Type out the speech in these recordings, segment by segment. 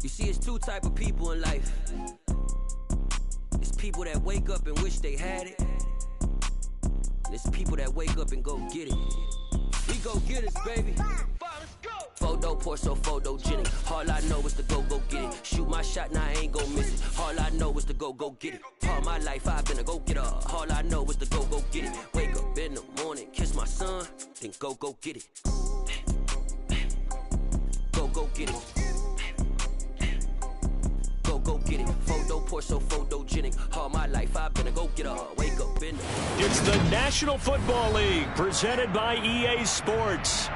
You see, it's two type of people in life. It's people that wake up and wish they had it. And it's people that wake up and go get it. We go get it, baby. Photo poor, so photogenic. All I know is to go get it. Shoot my shot, now I ain't gon' miss it. All I know is to go get it. All my life I've been a go-getter. All I know is to go get it. Wake up in the morning, kiss my son, then go get it. Go get it. Go get it. Photo poor, so photogenic. All my life I've been a go-getter. Wake up in the... It's the National Football League presented by EA Sports.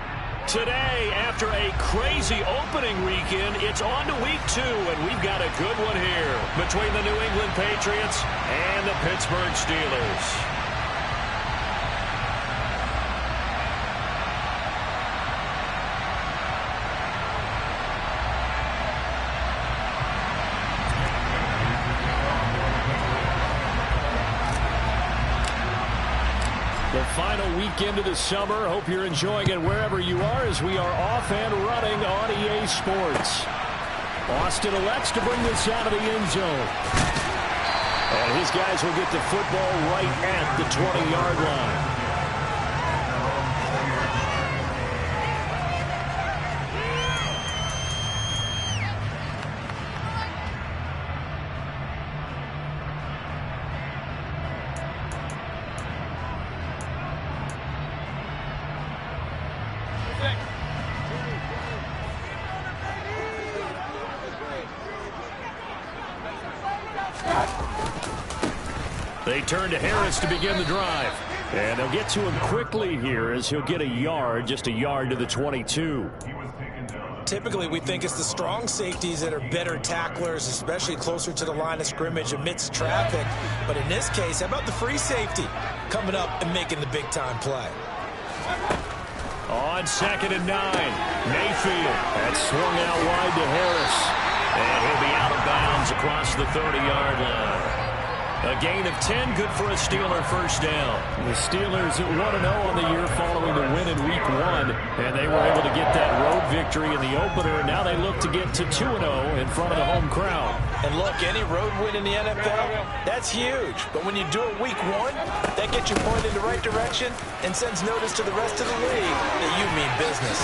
Today, after a crazy opening weekend, it's on to week 2, and we've got a good one here between the New England Patriots and the Pittsburgh Steelers. The final weekend of the summer. Hope you're enjoying it wherever you are as we are off and running on EA Sports. Austin elects to bring this out of the end zone. And his guys will get the football right at the 20-yard line. They turn to Harris to begin the drive. And they'll get to him quickly here as he'll get a yard, just a yard to the 22. Typically, we think it's the strong safeties that are better tacklers, especially closer to the line of scrimmage amidst traffic. But in this case, how about the free safety coming up and making the big-time play? On 2nd and 9, Mayfield. That's swung out wide to Harris. And he'll be out of bounds across the 30-yard line. A gain of 10, good for a Steeler first down. The Steelers 1-0 on the year following the win in Week 1, and they were able to get that road victory in the opener, and now they look to get to 2-0 in front of the home crowd. And look, any road win in the NFL, that's huge. But when you do it Week 1, that gets you pointed in the right direction and sends notice to the rest of the league that you mean business.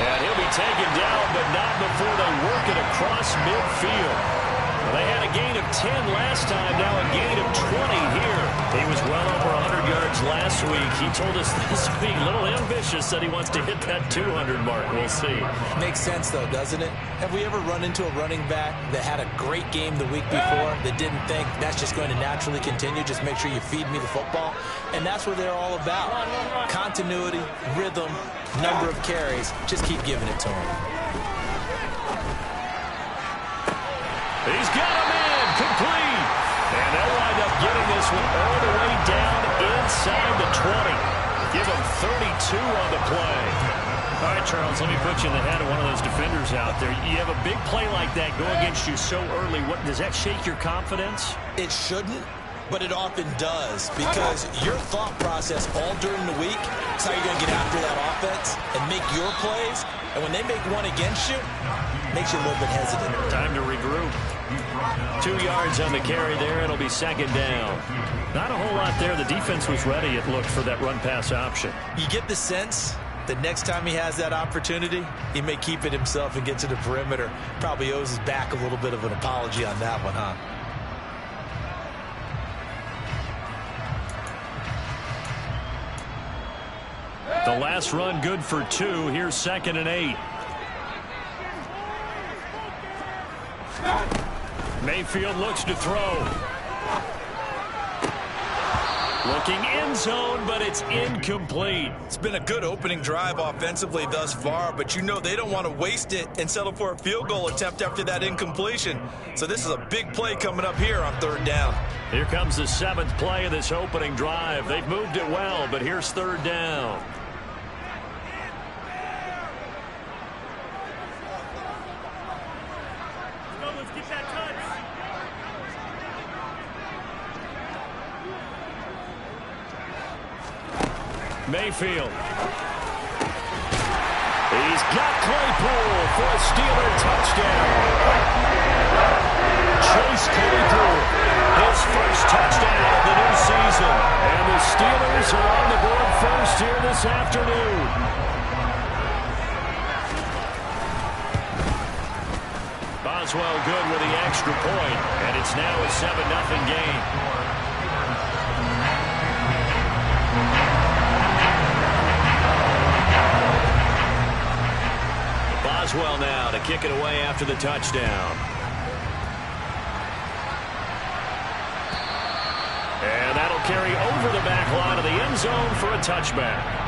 And he'll be taken down, but not before they work it across midfield. They had a gain of 10 last time, now a gain of 20 here. He was well over 100 yards last week. He told us this week, a little ambitious, said he wants to hit that 200 mark. We'll see. Makes sense, though, doesn't it? Have we ever run into a running back that had a great game the week before that didn't think that's just going to naturally continue? Just make sure you feed me the football. And that's what they're all about. Continuity, rhythm, number of carries. Just keep giving it to him. He's got him in, complete. And they'll wind up getting this one all the way down inside the 20. Give him 32 on the play. All right, Charles, let me put you in the head of one of those defenders out there. You have a big play like that go against you so early. What, does that shake your confidence? It shouldn't, but it often does, because your thought process all during the week is how you're going to get after that offense and make your plays. And when they make one against you, it makes you a little bit hesitant. Time to regroup. 2 yards on the carry there. It'll be 2nd down. Not a whole lot there. The defense was ready, it looked, for that run-pass option. You get the sense that next time he has that opportunity, he may keep it himself and get to the perimeter. Probably owes his back a little bit of an apology on that one, huh? The last run good for 2. Here's 2nd and 8. Mayfield looks to throw. Looking end zone, but it's incomplete. It's been a good opening drive offensively thus far, but you know they don't want to waste it and settle for a field goal attempt after that incompletion. So this is a big play coming up here on 3rd down. Here comes the 7th play of this opening drive. They've moved it well, but here's 3rd down. Mayfield. He's got Claypool for a Steeler touchdown. Chase Claypool, his first touchdown of the new season. And the Steelers are on the board first here this afternoon. Boswell good with the extra point, and it's now a 7-0 game. Boswell now to kick it away after the touchdown. And that'll carry over the back line of the end zone for a touchback.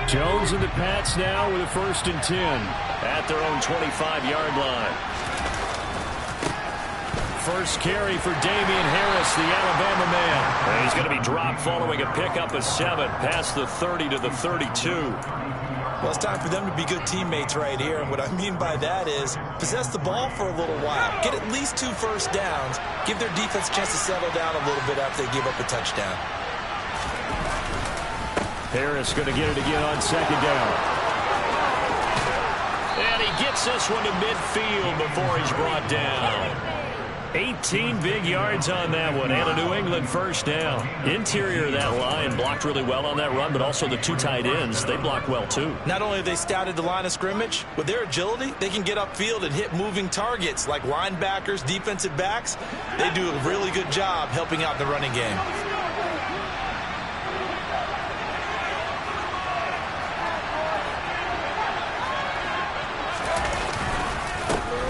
Jones and the Pats now with a 1st and 10 at their own 25-yard line. First carry for Damian Harris, the Alabama man. And he's going to be dropped following a pickup of 7 past the 30 to the 32. Well, it's time for them to be good teammates right here. And what I mean by that is possess the ball for a little while. Get at least 2 first downs. Give their defense a chance to settle down a little bit after they give up a touchdown. Harris going to get it again on 2nd down. And he gets this one to midfield before he's brought down. 18 big yards on that one, and a New England 1st down. Interior of that line blocked really well on that run, but also the 2 tight ends, they blocked well too. Not only have they scouted the line of scrimmage, with their agility, they can get upfield and hit moving targets like linebackers, defensive backs. They do a really good job helping out the running game.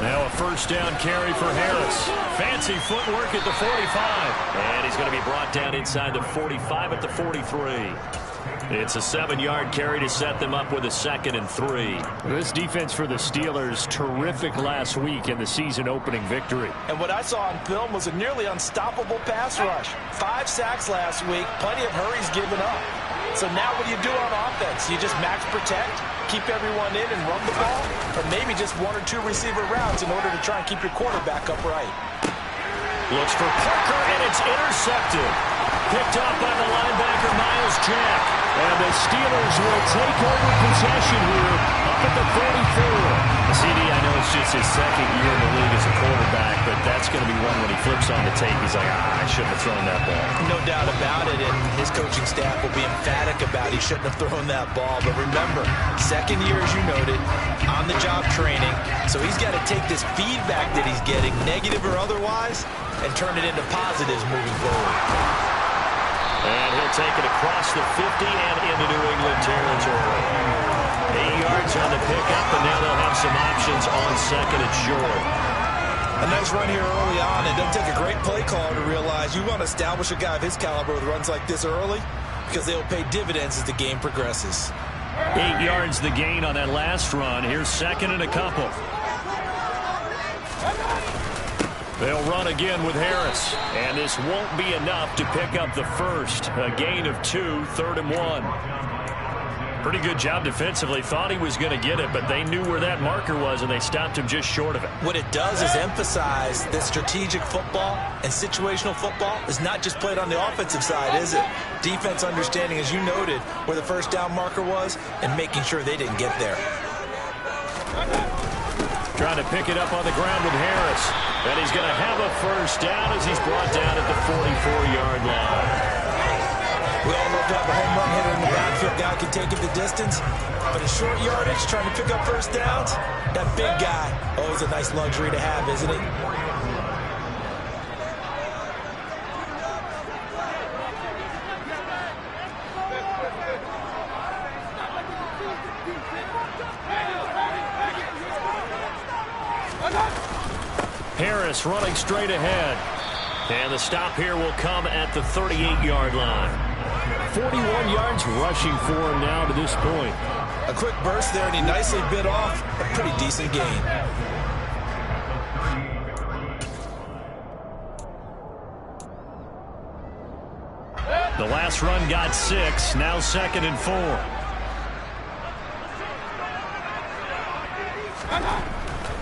Now a 1st down carry for Harris. Fancy footwork at the 45. And he's going to be brought down inside the 45 at the 43. It's a 7-yard carry to set them up with a 2nd and 3. This defense for the Steelers, terrific last week in the season-opening victory. And what I saw on film was a nearly unstoppable pass rush. 5 sacks last week, plenty of hurries given up. So now what do you do on offense? You just max protect, keep everyone in and run the ball, or maybe just 1 or 2 receiver routes in order to try and keep your quarterback upright. Looks for Parker, and it's intercepted. Picked up by the linebacker, Miles Jack. And the Steelers will take over possession here up at the 44. CD, I know it's just his 2nd year in the league as a quarterback, but that's going to be one when he flips on the tape. He's like, I shouldn't have thrown that ball. No doubt about it, and his coaching staff will be emphatic about he shouldn't have thrown that ball. But remember, 2nd year, as you noted, on-the-job training. So he's got to take this feedback that he's getting, negative or otherwise, and turn it into positives moving forward. And he'll take it across the 50 and into New England territory. 8 yards on the pickup, and now they'll have some options on 2nd and short. A nice run here early on. It doesn't take a great play caller to realize you want to establish a guy of his caliber with runs like this early because they will pay dividends as the game progresses. 8 yards the gain on that last run. Here's 2nd and a couple. They'll run again with Harris, and this won't be enough to pick up the 1st. A gain of 2, 3rd and 1. Pretty good job defensively. Thought he was going to get it, but they knew where that marker was, and they stopped him just short of it. What it does is emphasize that strategic football and situational football is not just played on the offensive side, is it? Defense understanding, as you noted, where the 1st down marker was and making sure they didn't get there. Trying to pick it up on the ground with Harris. And he's going to have a 1st down as he's brought down at the 44-yard line. We all love to have a home run hitter in the backfield. Guy can take it the distance. But in short yardage, trying to pick up 1st downs, that big guy, always a nice luxury to have, isn't it? Harris running straight ahead. And the stop here will come at the 38-yard line. 41 yards rushing for him now to this point. A quick burst there, and he nicely bit off a pretty decent gain. The last run got 6, now 2nd and 4.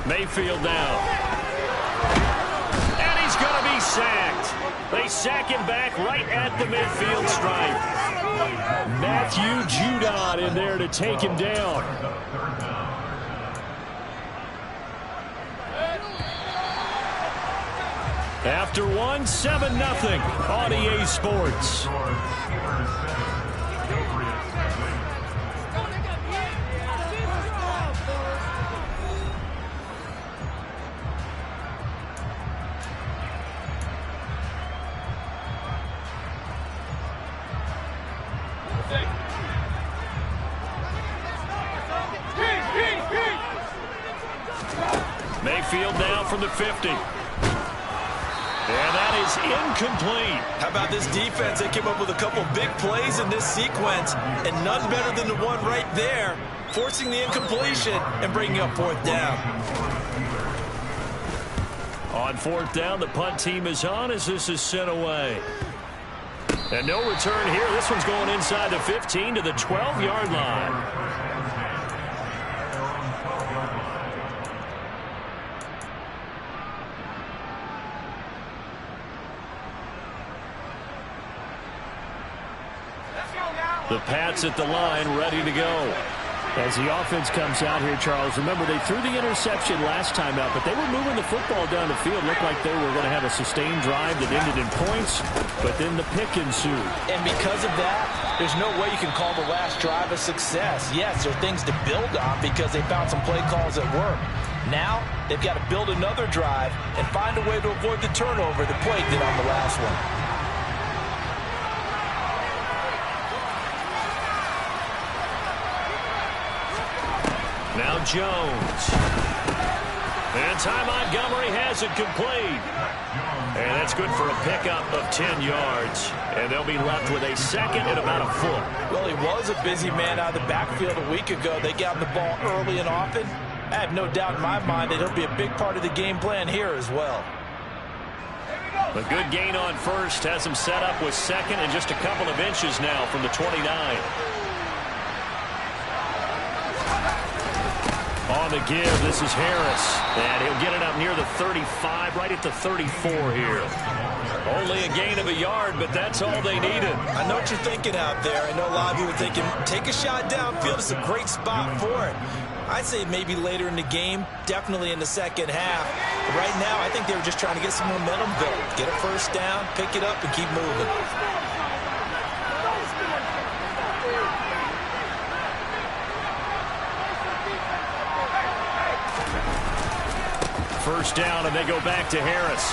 Mayfield down. And he's going to be sacked. They sack him back right at the midfield stripe. Matthew Judon in there to take him down. After one, 7-0 on EA Sports. Mayfield now from the 50. And that is incomplete. How about this defense? They came up with a couple big plays in this sequence, and none better than the one right there, forcing the incompletion and bringing up 4th down. On 4th down, the punt team is on as this is sent away. And no return here. This one's going inside the 15 to the 12-yard line. The Pats at the line, ready to go. As the offense comes out here, Charles, remember they threw the interception last time out, but they were moving the football down the field. Looked like they were going to have a sustained drive that ended in points, but then the pick ensued. And because of that, there's no way you can call the last drive a success. Yes, there are things to build on because they found some play calls that work. Now, they've got to build another drive and find a way to avoid the turnover that plagued it on the last one. Now Jones. And Ty Montgomery has it complete. And that's good for a pickup of 10 yards. And they'll be left with a 2nd and about a foot. Well, he was a busy man out of the backfield a week ago. They got him the ball early and often. I have no doubt in my mind that he'll be a big part of the game plan here as well. A good gain on 1st has him set up with 2nd and just a couple of inches now from the 29. On the give, this is Harris. And he'll get it up near the 35, right at the 34 here. Only a gain of a yard, but that's all they needed. I know what you're thinking out there. I know a lot of you are thinking, take a shot downfield. It's a great spot for it. I'd say maybe later in the game, definitely in the 2nd half. But right now, I think they were just trying to get some momentum built. Get a 1st down, pick it up, and keep moving. First down, and they go back to Harris.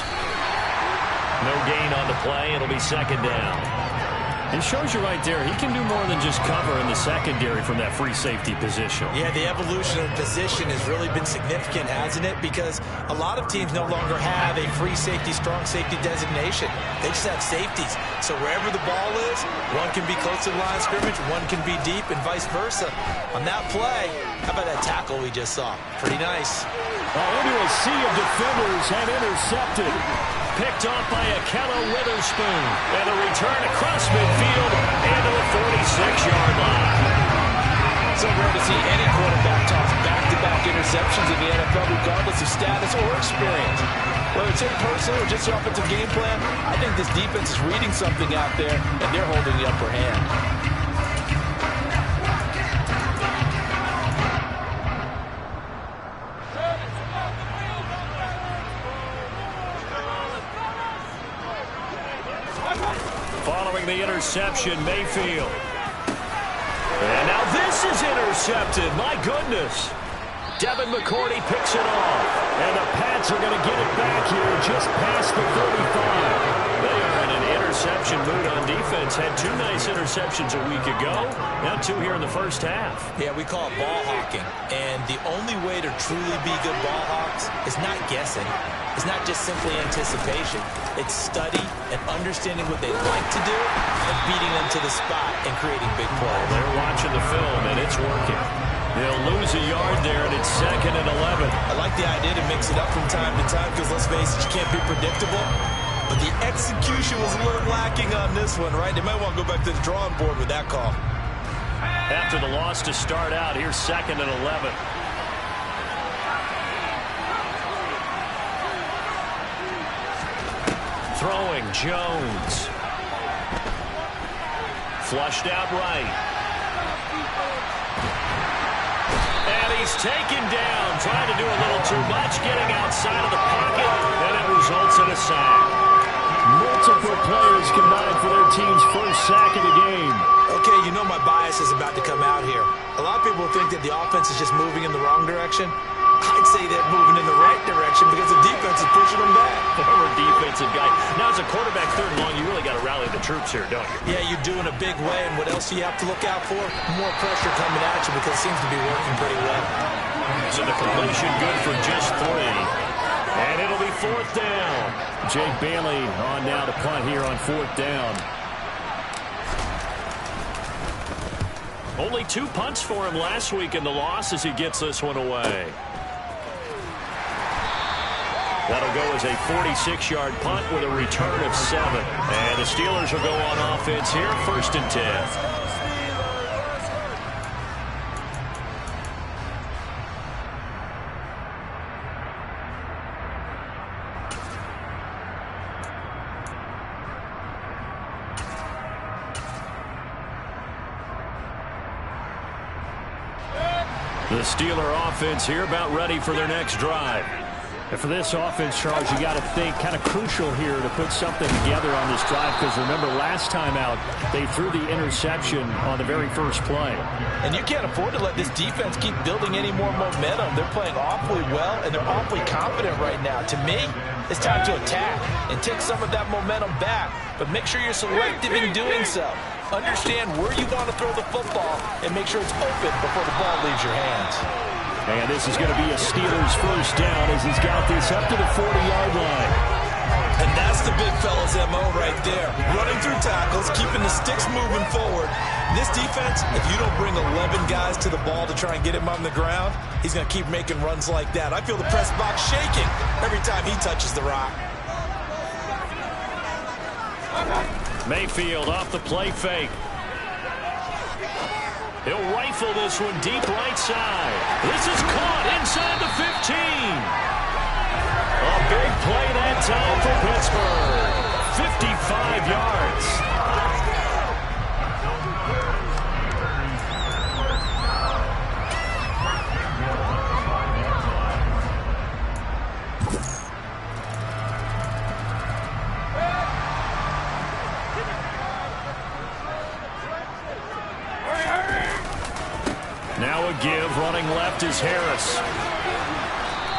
No gain on the play. It'll be 2nd down. It shows you right there, he can do more than just cover in the secondary from that free safety position. Yeah, the evolution of the position has really been significant, hasn't it? Because a lot of teams no longer have a free safety, strong safety designation. They just have safeties. So wherever the ball is, one can be close to the line of scrimmage, one can be deep, and vice versa. On that play, how about that tackle we just saw? Pretty nice. Into a sea of defenders and intercepted. Picked off by Akello Witherspoon. And a return across midfield into the 46-yard line. So rare to see any quarterback toss back-to-back interceptions in the NFL, regardless of status or experience. Whether it's in person or just the offensive game plan, I think this defense is reading something out there, and they're holding the upper hand. Following the interception, Mayfield. And now this is intercepted. My goodness. Devin McCourty picks it off. And the Pats are going to get it back here just past the 35. They are in an interception mood on defense. Had 2 nice interceptions a week ago. Now 2 here in the first half. Yeah, we call it ball hawking. And the only way to truly be good ball hawks is not guessing. It's not just simply anticipation. It's study and understanding what they like to do and beating them to the spot and creating big plays. They're watching the film, and it's working. They'll lose a yard there, and it's 2nd and 11. I like the idea to mix it up from time to time because, let's face it, you can't be predictable. But the execution was a little lacking on this one, right? They might want to go back to the drawing board with that call. After the loss to start out, here's 2nd and 11. Throwing, Jones. Flushed out right. And he's taken down, trying to do a little too much, getting outside of the pocket, and it results in a sack. Multiple players combined for their team's first sack of the game. Okay, you know my bias is about to come out here. A lot of people think that the offense is just moving in the wrong direction. I'd say they're moving in the right direction because the defense is pushing them back. Former defensive guy. Now, as a quarterback 3rd and long, you really got to rally the troops here, don't you? Yeah, you do in a big way. And what else do you have to look out for? More pressure coming at you because it seems to be working pretty well. So the completion good for just 3. And it'll be 4th down. Jake Bailey on now to punt here on 4th down. Only 2 punts for him last week in the loss as he gets this one away. That'll go as a 46-yard punt with a return of 7. And the Steelers will go on offense here, 1st and 10. The Steeler offense here about ready for their next drive. And for this offense, Charles, you got to think kind of crucial here to put something together on this drive because remember last time out they threw the interception on the very first play. And you can't afford to let this defense keep building any more momentum. They're playing awfully well and they're awfully confident right now. To me, it's time to attack and take some of that momentum back, but make sure you're selective in doing so. Understand where you want to throw the football and make sure it's open before the ball leaves your hands. And this is going to be a Steelers first down as he's got this up to the 40-yard line. And that's the big fella's MO right there. Running through tackles, keeping the sticks moving forward. This defense, if you don't bring 11 guys to the ball to try and get him on the ground, he's going to keep making runs like that. I feel the press box shaking every time he touches the rock. Mayfield off the play fake. He'll rifle this one deep right side. This is caught inside the 15. A big play that time for Pittsburgh. 55 yards. Now a give, running left is Harris.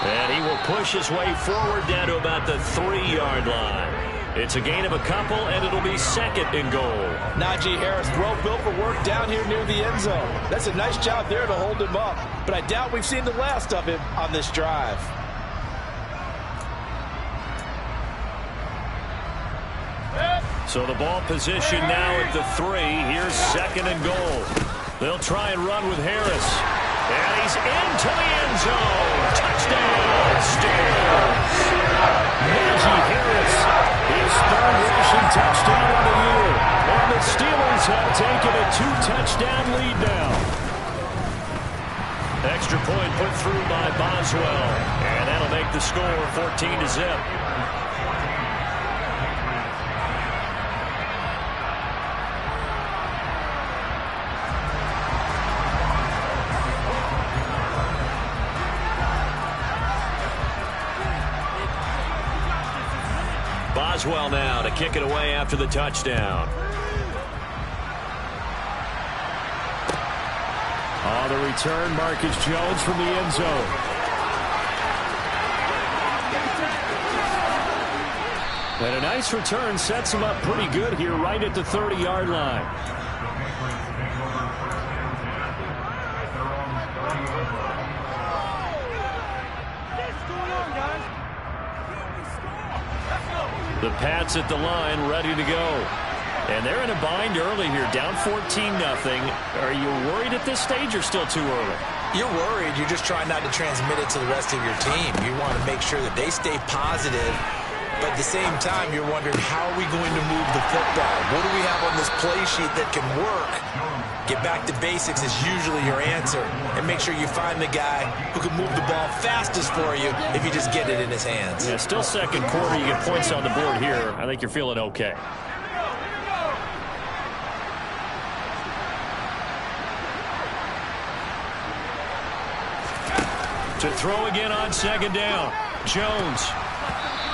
And he will push his way forward down to about the 3-yard line. It's a gain of a couple, and it'll be 2nd and goal. Najee Harris, well built for work down here near the end zone. That's a nice job there to hold him up. But I doubt we've seen the last of him on this drive. So the ball position now at the 3. Here's 2nd and goal. They'll try and run with Harris. And he's into the end zone. Touchdown, Steelers. Najee Harris, his 3rd rushing touchdown of the year. And the Steelers have taken a 2-touchdown lead now. Extra point put through by Boswell. And that'll make the score 14-0. Boswell now to kick it away after the touchdown. On the return, Marcus Jones from the end zone. And a nice return sets him up pretty good here right at the 30-yard line. The Pats at the line, ready to go. And they're in a bind early here, down 14-0. Are you worried at this stage or still too early? You're worried. You're just trying not to transmit it to the rest of your team. You want to make sure that they stay positive. But at the same time, you're wondering, how are we going to move the football? What do we have on this play sheet that can work? Get back to basics is usually your answer. And make sure you find the guy who can move the ball fastest for you if you just get it in his hands. Yeah, still second quarter. You get points on the board here. I think you're feeling okay. To throw again on second down. Jones.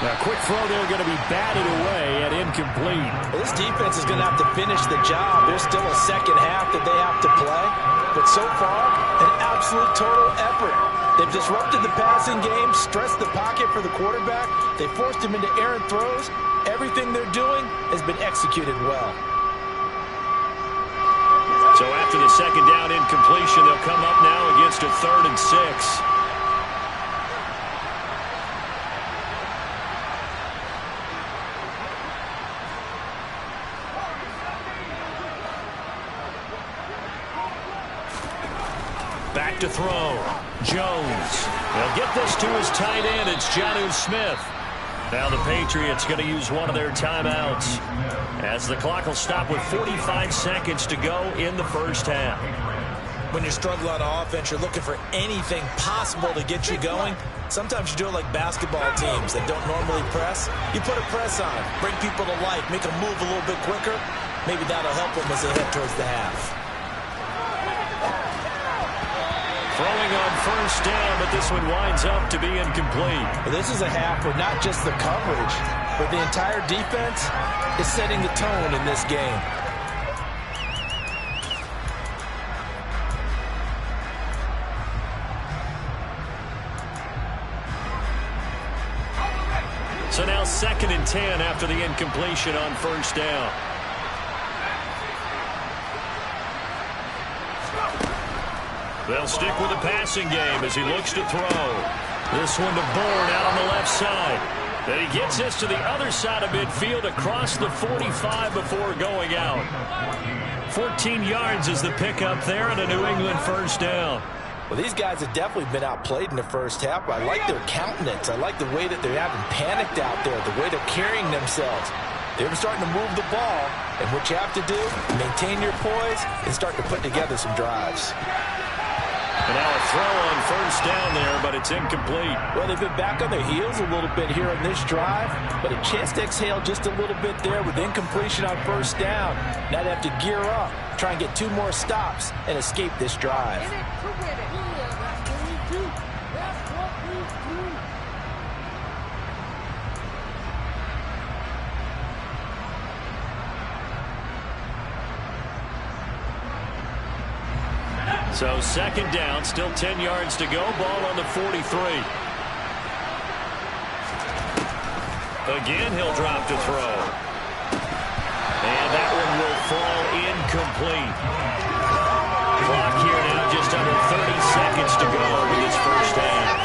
A quick throw there, going to be batted away and incomplete. Well, this defense is going to have to finish the job. There's still a second half that they have to play. But so far, an absolute total effort. They've disrupted the passing game, stressed the pocket for the quarterback. They forced him into errant throws. Everything they're doing has been executed well. So after the second down incompletion, they'll come up now against a 3rd and 6. Back to throw. Jones. They'll get this to his tight end. It's Jonnu Smith. Now the Patriots going to use one of their timeouts as the clock will stop with 45 seconds to go in the first half. When you're struggling on offense, you're looking for anything possible to get you going. Sometimes you do it like basketball teams that don't normally press. You put a press on, bring people to life, make them move a little bit quicker. Maybe that'll help them as they head towards the half. Throwing on first down, but this one winds up to be incomplete. Well, this is a half where not just the coverage, but the entire defense is setting the tone in this game. So now 2nd and 10 after the incompletion on first down. They'll stick with the passing game as he looks to throw. This one to Bourne out on the left side. Then he gets this to the other side of midfield across the 45 before going out. 14 yards is the pickup there and a New England first down. Well, these guys have definitely been outplayed in the first half. I like their countenance. I like the way that they haven't panicked out there, the way they're carrying themselves. They're starting to move the ball, and what you have to do, maintain your poise and start to put together some drives. And now a throw on first down there, but it's incomplete. Well, they've been back on their heels a little bit here on this drive, but a chance to exhale just a little bit there with incompletion on first down. Now they have to gear up, try and get 2 more stops, and escape this drive. So 2nd down, still 10 yards to go. Ball on the 43. Again, he'll drop to throw. And that one will fall incomplete. Clock here now just under 30 seconds to go in this first half.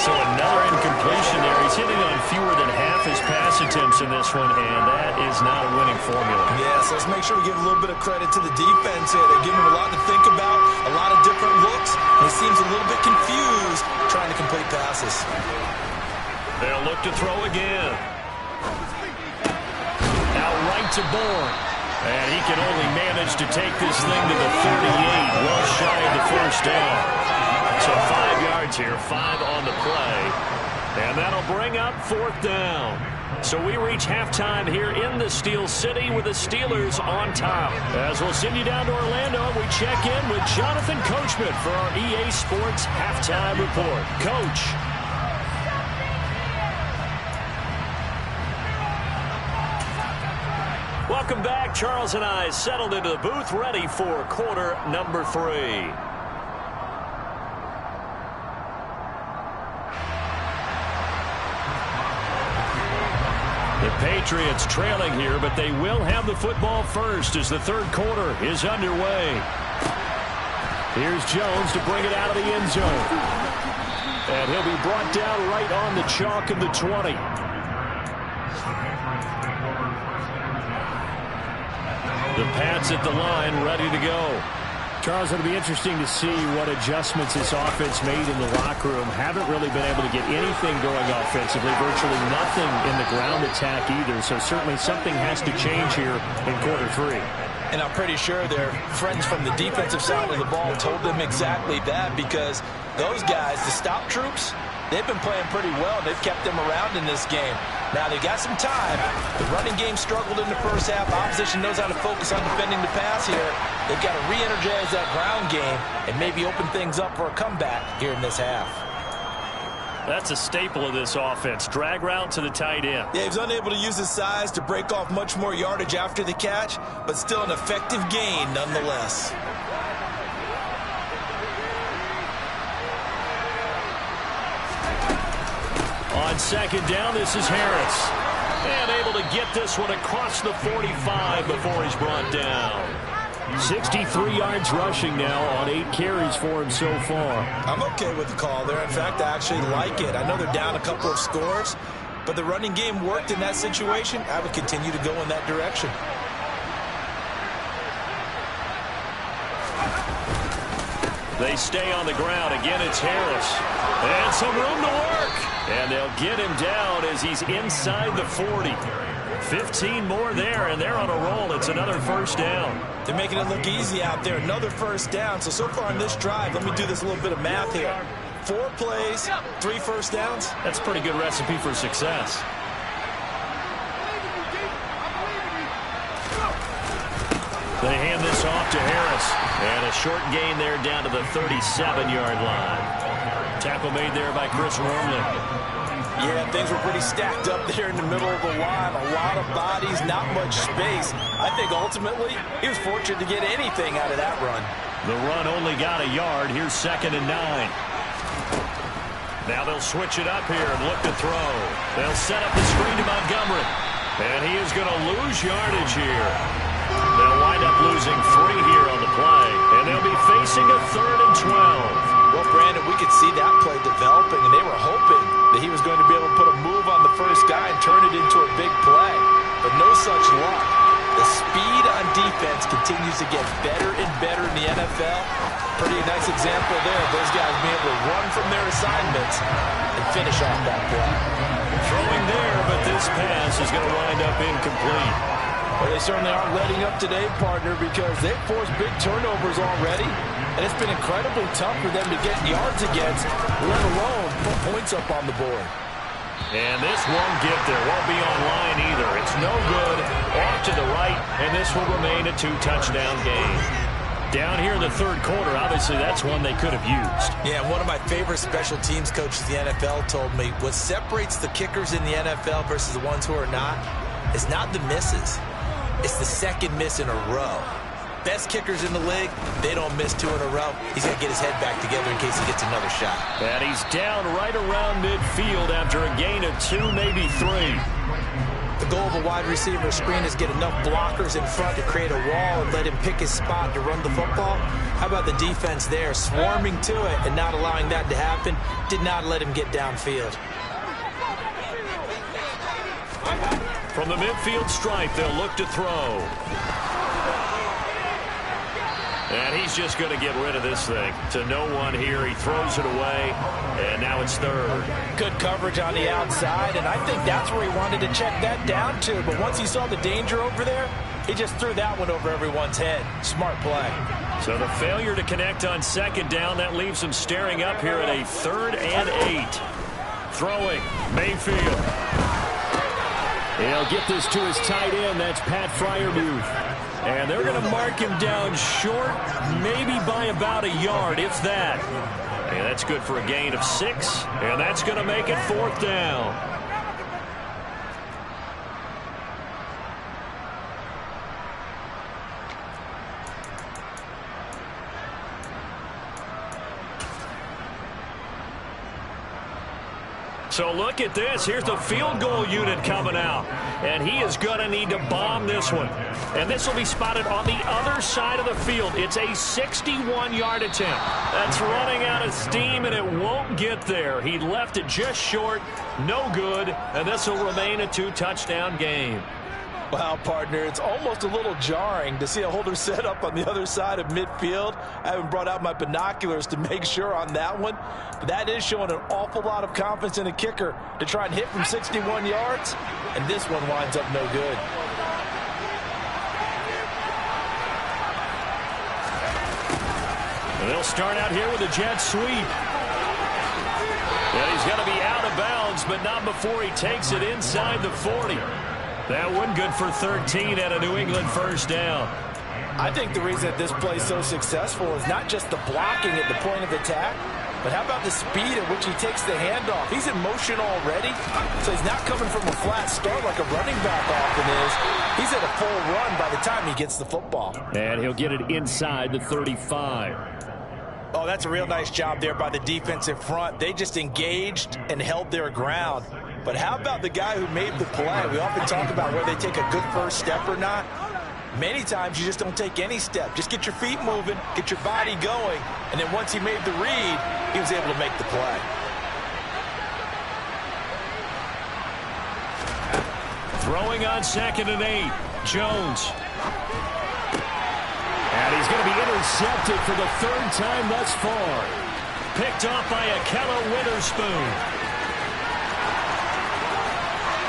So another incompletion there. He's hitting on fewer than half his pass attempts in this one, and that is not a winning formula. Yes, let's make sure we give a little bit of credit to the defense here. They're giving him a lot to think about, a lot of different looks, and he seems a little bit confused trying to complete passes. They'll look to throw again. Out right to Bourne. And he can only manage to take this thing to the 38, well shy of the first down. So 5 yards here, 5 on the play. And that'll bring up 4th down. So we reach halftime here in the Steel City with the Steelers on top. As we'll send you down to Orlando, we check in with Jonathan Coachman for our EA Sports Halftime Report. Coach. Welcome back. Charles and I settled into the booth, ready for quarter number 3. The Patriots trailing here, but they will have the football first as the third quarter is underway. Here's Jones to bring it out of the end zone. And he'll be brought down right on the chalk of the 20. The Pats at the line, ready to go. Charles, it'll be interesting to see what adjustments this offense made in the locker room. Haven't really been able to get anything going offensively, virtually nothing in the ground attack either. So certainly something has to change here in quarter three. And I'm pretty sure their friends from the defensive side of the ball told them exactly that, because those guys, the stop troops, they've been playing pretty well. They've kept them around in this game. Now, they've got some time. The running game struggled in the first half. Opposition knows how to focus on defending the pass here. They've got to re-energize that ground game and maybe open things up for a comeback here in this half. That's a staple of this offense. Drag route to the tight end. Yeah, he was unable to use his size to break off much more yardage after the catch, but still an effective gain nonetheless. On second down, this is Harris. And able to get this one across the 45 before he's brought down. 63 yards rushing now on 8 carries for him so far. I'm okay with the call there. In fact, I actually like it. I know they're down a couple of scores, but the running game worked in that situation. I would continue to go in that direction. They stay on the ground. Again, it's Harris. And some room to work. And they'll get him down as he's inside the 40. 15 more there, and they're on a roll. It's another first down. They're making it look easy out there. Another first down. So far in this drive, let me do this little bit of math here. 4 plays, 3 first downs. That's a pretty good recipe for success. They hand this off to Harris. And a short gain there down to the 37-yard line. Tackle made there by Chris Wormley. Yeah, things were pretty stacked up there in the middle of the line. A lot of bodies, not much space. I think ultimately he was fortunate to get anything out of that run. The run only got a yard. Here's 2nd and 9. Now they'll switch it up here and look to throw. They'll set up the screen to Montgomery. And he is going to lose yardage here. They'll wind up losing 3 here on the play. And they'll be facing a 3rd and 12. Well, Brandon, we could see that play developing, and they were hoping that he was going to be able to put a move on the first guy and turn it into a big play. But no such luck. The speed on defense continues to get better and better in the NFL. Pretty nice example there of those guys being able to run from their assignments and finish off that play. Throwing there, but this pass is going to wind up incomplete. Well, they certainly aren't letting up today, partner, because they've forced big turnovers already. And it's been incredibly tough for them to get yards against, let alone put points up on the board. And this won't get there. Won't be online either. It's no good. Off to the right, and this will remain a 2-touchdown game. Down here in the third quarter, obviously that's one they could have used. Yeah, one of my favorite special teams coaches in the NFL told me what separates the kickers in the NFL versus the ones who are not is not the misses. It's the second miss in a row. Best kickers in the league, they don't miss 2 in a row. He's going to get his head back together in case he gets another shot. And he's down right around midfield after a gain of 2, maybe 3. The goal of a wide receiver screen is get enough blockers in front to create a wall and let him pick his spot to run the football. How about the defense there, swarming to it and not allowing that to happen? Did not let him get downfield. From the midfield stripe, they'll look to throw. And he's just going to get rid of this thing. To no one here. He throws it away, and now it's 3rd. Good coverage on the outside, and I think that's where he wanted to check that down to. But once he saw the danger over there, he just threw that one over everyone's head. Smart play. So the failure to connect on 2nd down, that leaves him staring up here at a 3rd and 8. Throwing, Mayfield. He'll get this to his tight end. That's Pat Freiermuth. And they're going to mark him down short, maybe by about a yard, if that. And that's good for a gain of 6. And that's going to make it 4th down. So look at this. Here's the field goal unit coming out. And he is going to need to bomb this one. And this will be spotted on the other side of the field. It's a 61-yard attempt. That's running out of steam, and it won't get there. He left it just short. No good. And this will remain a 2-touchdown game. Wow, partner, it's almost a little jarring to see a holder set up on the other side of midfield. I haven't brought out my binoculars to make sure on that one, but that is showing an awful lot of confidence in a kicker to try and hit from 61 yards, and this one winds up no good. And they'll start out here with a jet sweep. And he's going to be out of bounds, but not before he takes it inside the 40. That one good for 13 and a New England first down. I think the reason that this play is so successful is not just the blocking at the point of attack, but how about the speed at which he takes the handoff? He's in motion already, so he's not coming from a flat start like a running back often is. He's at a full run by the time he gets the football. And he'll get it inside the 35. Oh, that's a real nice job there by the defensive front. They just engaged and held their ground. But how about the guy who made the play? We often talk about whether they take a good first step or not. Many times you just don't take any step. Just get your feet moving, get your body going, and then once he made the read, he was able to make the play. Throwing on 2nd and 8. Jones. And he's going to be intercepted for the 3rd time thus far. Picked off by Akella Witherspoon.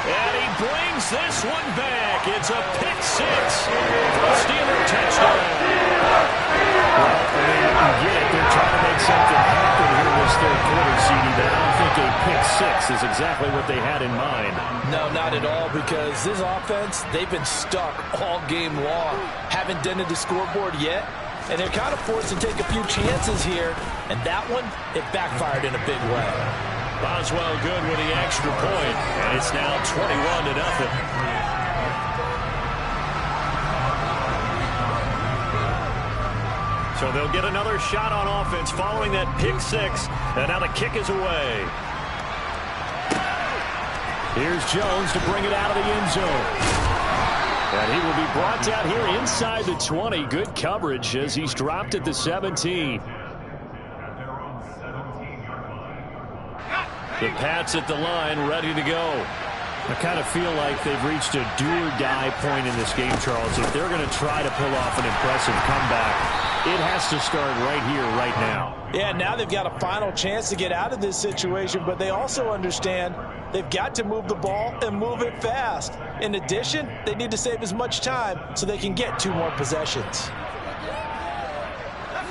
And he brings this one back. It's a pick 6 for a Steeler touchdown. Well, I mean, you get it. They're trying to make something happen here in this 3rd quarter, CD, but I don't think a pick 6 is exactly what they had in mind. No, not at all, because this offense, they've been stuck all game long. Haven't dented the scoreboard yet, and they're kind of forced to take a few chances here, and that one, it backfired in a big way. Boswell good with the extra point, and it's now 21-0. So they'll get another shot on offense following that pick 6, and now the kick is away. Here's Jones to bring it out of the end zone. And he will be brought down here inside the 20. Good coverage as he's dropped at the 17. The Pats at the line, ready to go. I kind of feel like they've reached a do-or-die point in this game, Charles. If they're going to try to pull off an impressive comeback, it has to start right here, right now. Yeah, now they've got a final chance to get out of this situation, but they also understand they've got to move the ball and move it fast. In addition, they need to save as much time so they can get 2 more possessions.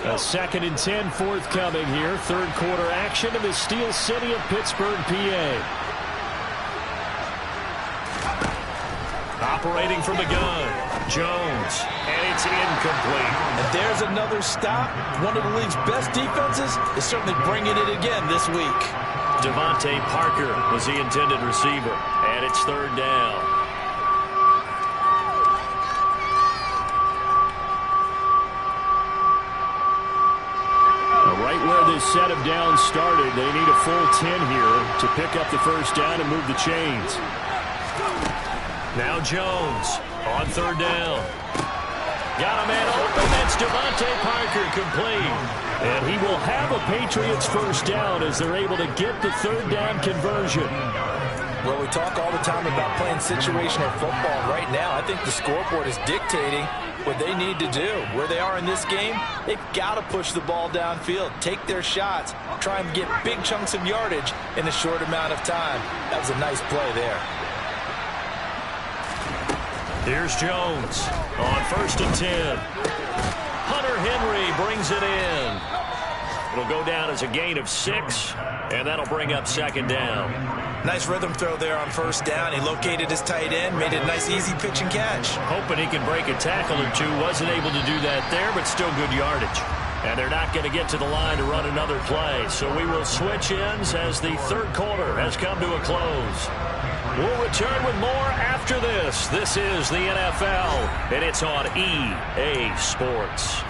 A 2nd and 10 forthcoming here. 3rd quarter action in the Steel City of Pittsburgh, PA. Operating from the gun, Jones, and it's incomplete. And there's another stop. One of the league's best defenses is certainly bringing it again this week. Devontae Parker was the intended receiver, and it's 3rd down. Right where this set of downs started, they need a full 10 here to pick up the first down and move the chains. Now Jones on 3rd down. Got a man open. That's Devontae Parker complete. And he will have a Patriots first down as they're able to get the 3rd down conversion. Well, we talk all the time about playing situational football. Right now, I think the scoreboard is dictating what they need to do. Where they are in this game, they've got to push the ball downfield, take their shots, try and get big chunks of yardage in a short amount of time. That was a nice play there. Here's Jones on 1st and 10. Hunter Henry brings it in. It'll go down as a gain of 6, and that'll bring up 2nd down. Nice rhythm throw there on 1st down. He located his tight end, made it a nice easy pitch and catch. Hoping he can break a tackle or 2. Wasn't able to do that there, but still good yardage. And they're not going to get to the line to run another play. So we will switch ends as the 3rd quarter has come to a close. We'll return with more after this. This is the NFL, and it's on EA Sports.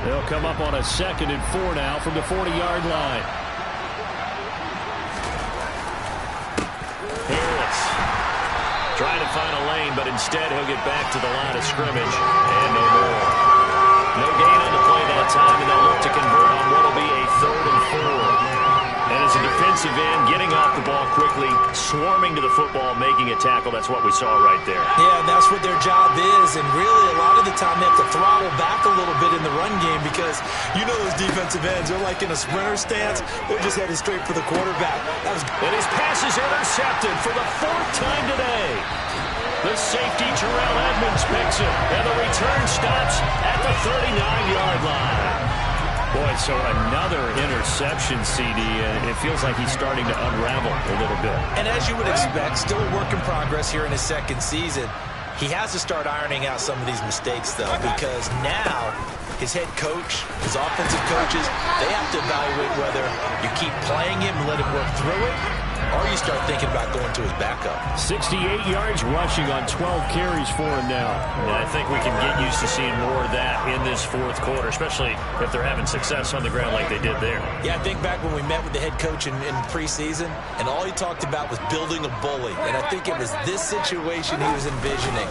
They'll come up on a 2nd and 4 now from the 40-yard line. Harris trying to find a lane, but instead he'll get back to the line of scrimmage and no more. No gain on the play that time, and they'll look to convert on what will be a 3rd and 4. And as a defensive end, getting off the ball quickly, swarming to the football, making a tackle, that's what we saw right there. Yeah, and that's what their job is. And really, a lot of the time, they have to throttle back a little bit in the run game because you know those defensive ends, they're like in a sprinter stance. They're just headed straight for the quarterback. And his pass is intercepted for the 4th time today. The safety, Terrell Edmonds, picks it, and the return stops at the 39-yard line. Boy, so another interception, CD, and it feels like he's starting to unravel a little bit. And as you would expect, still a work in progress here in his 2nd season. He has to start ironing out some of these mistakes, though, because now his head coach, his offensive coaches, they have to evaluate whether you keep playing him and let him work through it, or you start thinking about going to his backup. 68 yards rushing on 12 carries for him now. And I think we can get used to seeing more of that in this 4th quarter, especially if they're having success on the ground like they did there. Yeah, I think back when we met with the head coach in preseason, and all he talked about was building a bully. And I think it was this situation he was envisioning.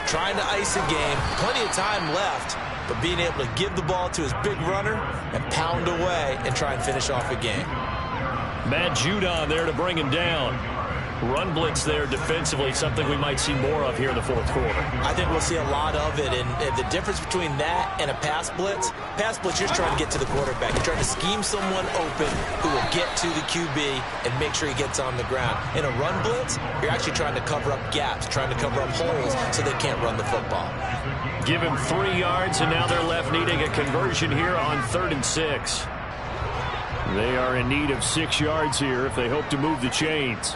Trying to ice a game, plenty of time left, but being able to give the ball to his big runner and pound away and try and finish off a game. Matt Judon there to bring him down. Run blitz there defensively, something we might see more of here in the 4th quarter. I think we'll see a lot of it, and the difference between that and a pass blitz, you're just trying to get to the quarterback. You're trying to scheme someone open who will get to the QB and make sure he gets on the ground. In a run blitz, you're actually trying to cover up gaps, trying to cover up holes so they can't run the football. Give him 3 yards, and now they're left needing a conversion here on 3rd and 6. They are in need of 6 yards here if they hope to move the chains.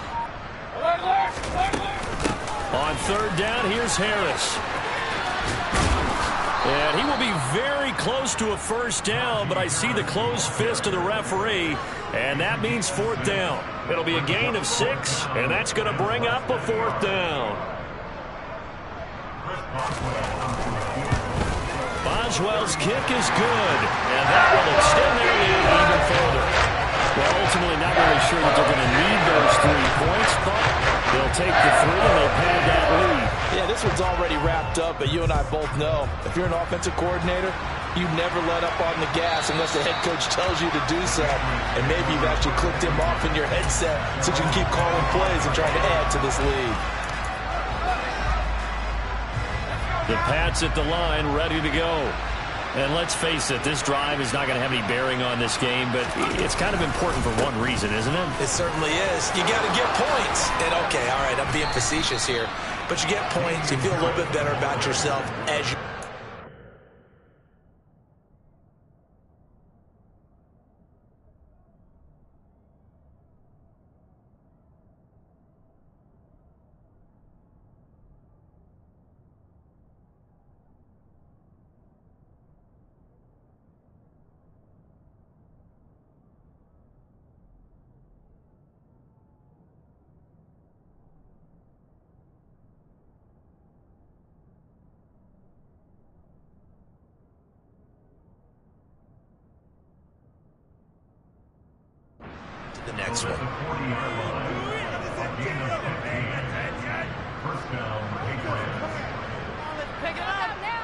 On 3rd down, here's Harris. And he will be very close to a 1st down, but I see the closed fist of the referee, and that means 4th down. It'll be a gain of 6, and that's going to bring up a 4th down. Boswell's kick is good, and that will extend their lead even further. Well, ultimately not really sure that they're going to need those 3 points, but they'll take the 3 and they'll pad that lead. Yeah, this one's already wrapped up, but you and I both know if you're an offensive coordinator, you never let up on the gas unless the head coach tells you to do so. And maybe you've actually clicked him off in your headset so you can keep calling plays and trying to add to this lead. The Pats at the line, ready to go. And let's face it, this drive is not going to have any bearing on this game, but it's kind of important for one reason, isn't it? It certainly is. You got to get points. And okay, all right, I'm being facetious here, but you get points, you feel a little bit better about yourself as you... the next one. Pick it up now.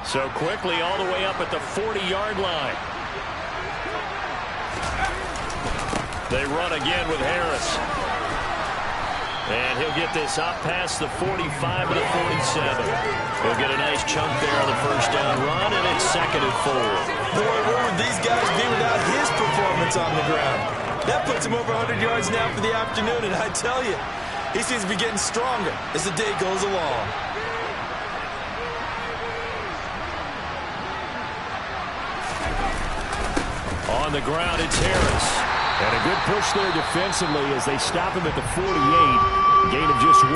So quickly all the way up at the 40-yard line. They run again with Harris. And he'll get this up past the 45 to the 47. He'll get a nice chunk there on the 1st down run, and it's 2nd and 4. Boy, where would these guys be without his performance on the ground? That puts him over 100 yards now for the afternoon, and I tell you, he seems to be getting stronger as the day goes along. On the ground, it's Harris. And a good push there defensively as they stop him at the 48. Gain of just 1.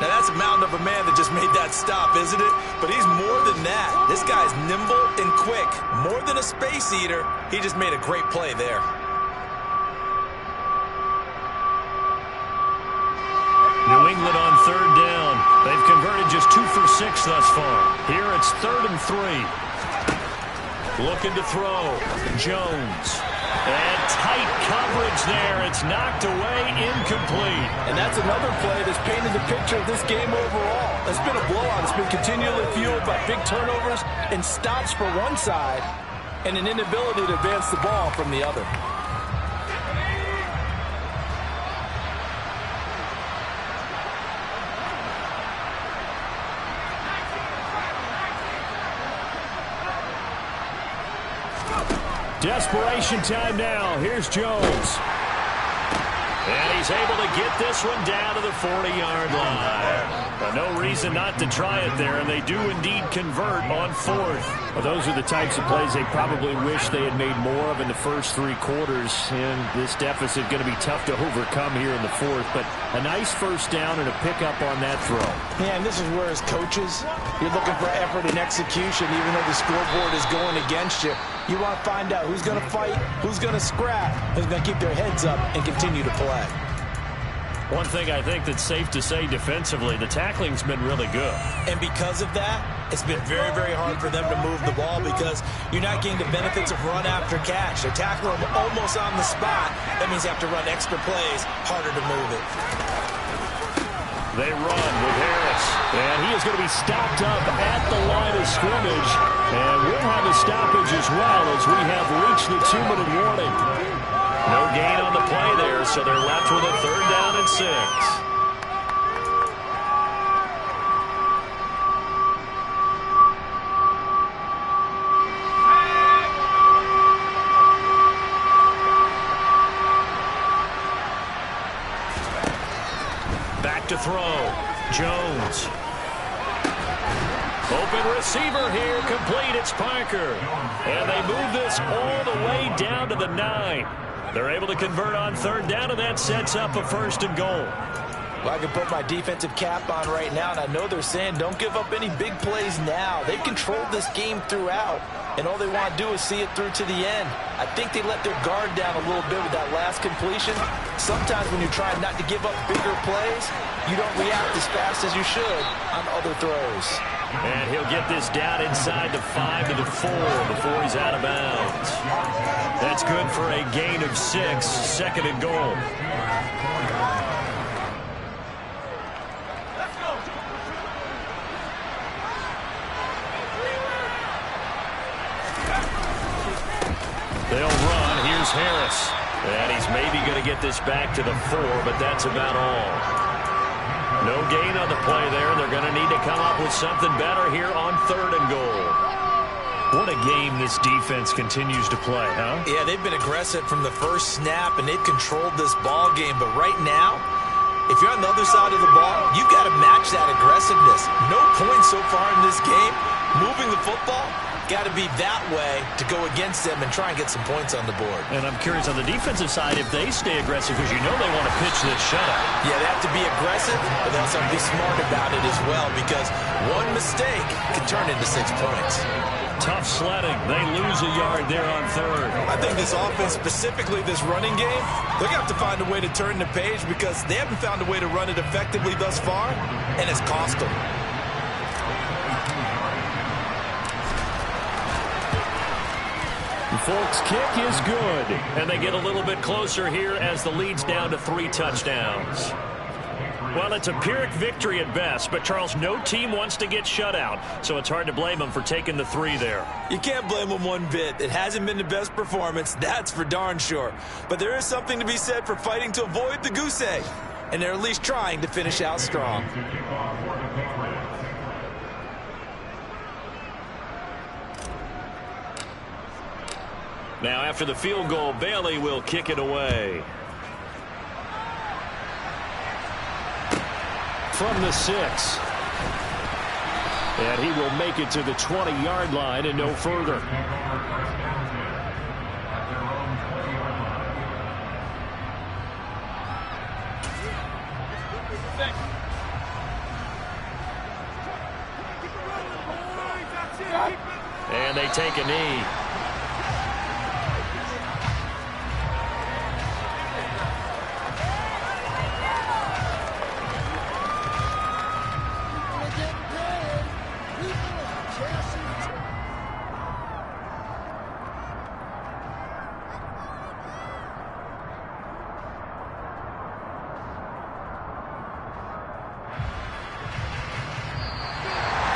Now, that's a mountain of a man that just made that stop, isn't it? But he's more than that. This guy's nimble and quick. More than a space eater, he just made a great play there. New England on third down. They've converted just 2 for 6 thus far. Here it's 3rd and 3. Looking to throw. Jones. And tight coverage there. It's knocked away, incomplete. And that's another play that's painted the picture of this game overall. It's been a blowout. It's been continually fueled by big turnovers and stops for one side and an inability to advance the ball from the other. Desperation time now. Here's Jones. And he's able to get this one down to the 40-yard line. No reason not to try it there, and they do indeed convert on 4th. Well, those are the types of plays they probably wish they had made more of in the first 3 quarters. And this deficit going to be tough to overcome here in the 4th. But a nice first down and a pickup on that throw. Yeah, and this is where, as coaches, you're looking for effort and execution, even though the scoreboard is going against you. You want to find out who's going to fight, who's going to scrap, who's going to keep their heads up and continue to play. One thing I think that's safe to say defensively, the tackling's been really good. And because of that, it's been very, very hard for them to move the ball because you're not getting the benefits of run after catch. They're tackling them almost on the spot. That means you have to run extra plays, harder to move it. They run with Harris. And he is going to be stopped up at the line of scrimmage. And we'll have a stoppage as well as we have reached the 2-minute warning. No gain on the play there, so they're left with a 3rd down and 6. Back to throw. Jones. Open receiver here, complete. It's Parker. And they move this all the way down to the 9. They're able to convert on 3rd down, and that sets up a 1st and goal. Well, I can put my defensive cap on right now, and I know they're saying don't give up any big plays now. They've controlled this game throughout, and all they want to do is see it through to the end. I think they let their guard down a little bit with that last completion. Sometimes when you're trying not to give up bigger plays, you don't react as fast as you should on other throws. And he'll get this down inside the 5 to the 4 before he's out of bounds. That's good for a gain of 6, 2nd and goal. They'll run. Here's Harris. And he's maybe going to get this back to the 4, but that's about all. No gain on the play there. They're going to need to come up with something better here on 3rd and goal. What a game this defense continues to play, huh? Yeah, they've been aggressive from the first snap, and they've controlled this ball game. But right now, if you're on the other side of the ball, you've got to match that aggressiveness. No points so far in this game. Moving the football, got to be that way to go against them and try and get some points on the board. And I'm curious on the defensive side if they stay aggressive, because you know they want to pitch this shutout. Yeah, they have to be aggressive, but they also have to be smart about it as well, because one mistake can turn into 6 points. Tough sledding. They lose a yard there on 3rd. I think this offense, specifically this running game, they're going to have to find a way to turn the page because they haven't found a way to run it effectively thus far, and it's cost them. Folks' kick is good, and they get a little bit closer here as the lead's down to 3 touchdowns. Well, it's a Pyrrhic victory at best, but, Charles, no team wants to get shut out, so it's hard to blame them for taking the 3 there. You can't blame them one bit. It hasn't been the best performance, that's for darn sure. But there is something to be said for fighting to avoid the goose egg, and they're at least trying to finish out strong. Now, after the field goal, Bailey will kick it away. From the 6. And he will make it to the 20-yard line and no further. And they take a knee.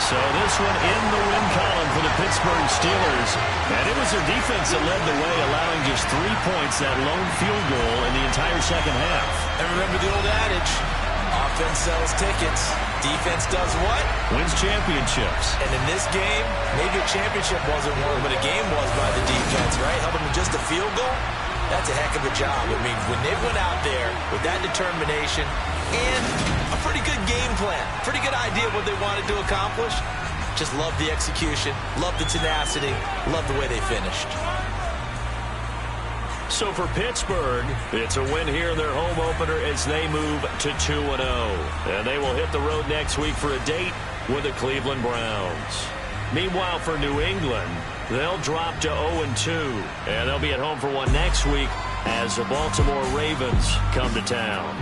So this one in the win column for the Pittsburgh Steelers. And it was their defense that led the way, allowing just 3 points, that lone field goal in the entire second half. And remember the old adage, offense sells tickets. Defense does what? Wins championships. And in this game, maybe a championship wasn't won, but a game was by the defense, right? Helping them just a field goal? That's a heck of a job. I mean, when they went out there with that determination and a pretty good game plan, pretty good idea of what they wanted to accomplish, just love the execution, love the tenacity, love the way they finished. So for Pittsburgh, it's a win here in their home opener as they move to 2-0. And they will hit the road next week for a date with the Cleveland Browns. Meanwhile, for New England, they'll drop to 0-2. And they'll be at home for one next week as the Baltimore Ravens come to town.